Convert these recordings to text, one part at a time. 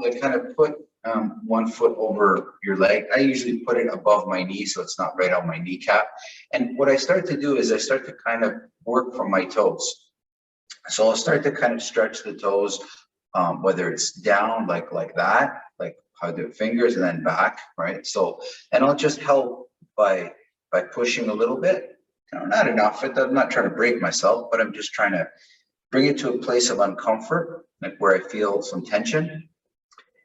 like kind of put one foot over your leg. I usually put it above my knee so it's not right on my kneecap. And what I start to do is I start to kind of work from my toes. So I'll start to kind of stretch the toes, whether it's down like that, like how the fingers, and then back, right? So, and I'll just help by pushing a little bit. You know, not enough. I'm not trying to break myself, but I'm just trying to bring it to a place of uncomfort, like where I feel some tension.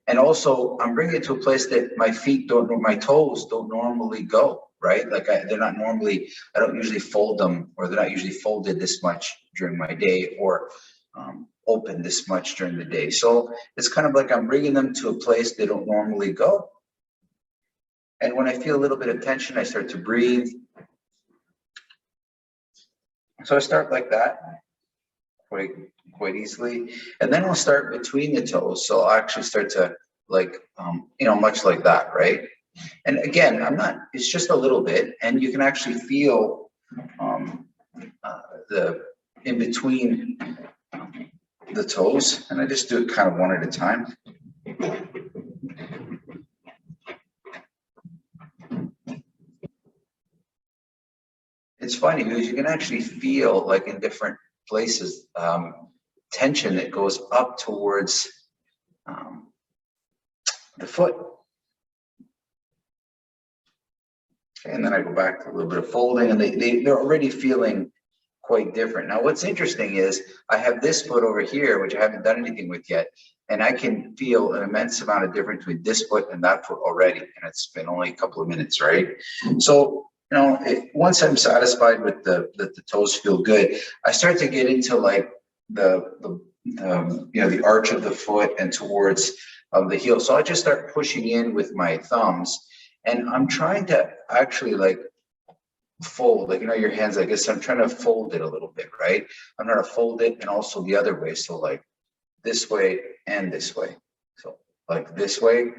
And also, I'm bringing it to a place that my toes don't normally go, right? Like they're not normally, I don't usually fold them, or they're not usually folded this much during my day, or open this much during the day. So it's kind of like I'm bringing them to a place they don't normally go. And when I feel a little bit of tension, I start to breathe. So I start like that, quite easily, and then I'll start between the toes. So I'll actually start to like much like that, right? And again, it's just a little bit, and you can actually feel the in between the toes, and I just do it kind of one at a time. It's funny because you can actually feel, like, in different places, tension that goes up towards the foot. Okay, and then I go back to a little bit of folding, and they're already feeling quite different. Now, what's interesting is I have this foot over here, which I haven't done anything with yet, and I can feel an immense amount of difference between this foot and that foot already, and it's been only a couple of minutes, right? So, once I'm satisfied with that the toes feel good, I start to get into like the arch of the foot and towards the heel. So I just start pushing in with my thumbs, and I'm trying to actually like fold, like, your hands, I guess I'm trying to fold it a little bit, right? I'm trying to fold it, and also the other way. So like this way and this way. So like this way.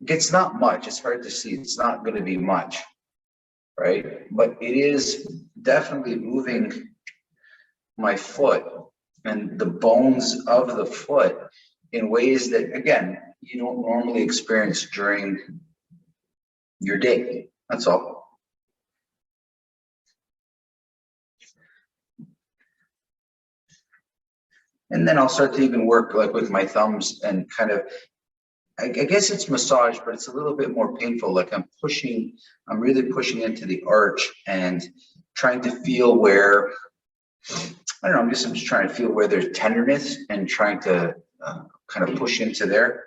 It's not much. It's hard to see. It's not going to be much, right? But it is definitely moving my foot and the bones of the foot in ways that, again, you don't normally experience during your day. That's all. And then I'll start to even work like with my thumbs and kind of, I guess it's massage, but it's a little bit more painful. Like I'm really pushing into the arch and trying to feel where, I don't know, I'm just trying to feel where there's tenderness and trying to kind of push into there.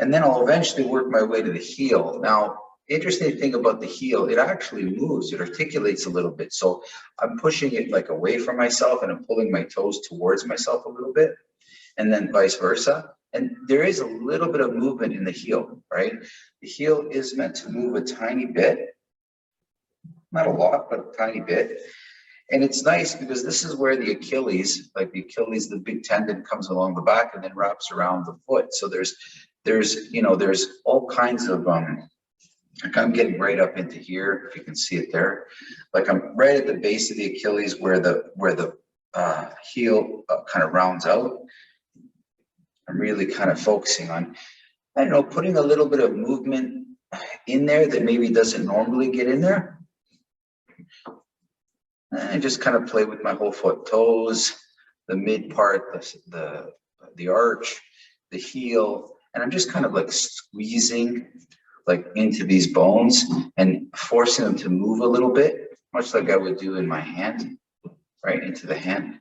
And then I'll eventually work my way to the heel. Now, interesting thing about the heel, it actually moves, it articulates a little bit. So I'm pushing it like away from myself, and I'm pulling my toes towards myself a little bit, and then vice versa. And there is a little bit of movement in the heel, right? The heel is meant to move a tiny bit, not a lot, but a tiny bit. And it's nice because this is where the Achilles, the big tendon comes along the back and then wraps around the foot. So there's all kinds of, like I'm getting right up into here, if you can see it there. Like I'm right at the base of the Achilles where the heel kind of rounds out. I'm really kind of focusing on, I don't know, putting a little bit of movement in there that maybe doesn't normally get in there. And I just kind of play with my whole foot, toes, the mid part, the arch, the heel, and I'm just kind of like squeezing like into these bones and forcing them to move a little bit, much like I would do in my hand, right into the hand.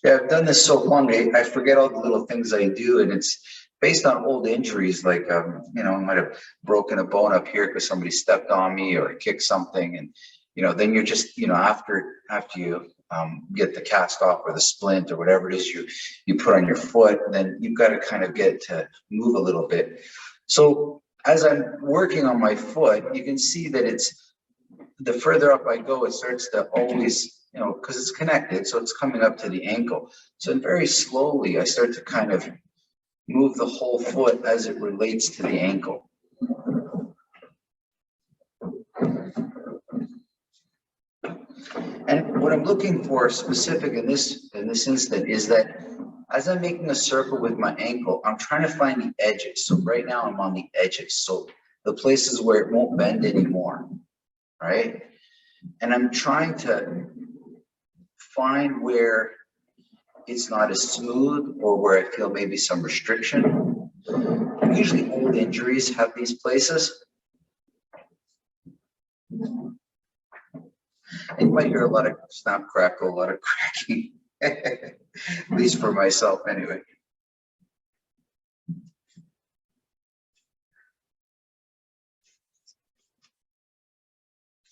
Yeah, I've done this so long, I forget all the little things I do, and it's based on old injuries. Like, I might have broken a bone up here because somebody stepped on me or kicked something, and then you're just, after you get the cast off or the splint or whatever it is you put on your foot, then you've got to kind of get to move a little bit. So as I'm working on my foot, you can see that it's the further up I go, it starts to always, because it's connected, so it's coming up to the ankle. So very slowly, I start to kind of move the whole foot as it relates to the ankle. And what I'm looking for specific in this instant is that as I'm making a circle with my ankle, I'm trying to find the edges. So right now I'm on the edges. So the places where it won't bend anymore, right? And I'm trying to find where it's not as smooth or where I feel maybe some restriction. Usually old injuries have these places. And you might hear a lot of snap, crackle, a lot of cracking, at least for myself anyway.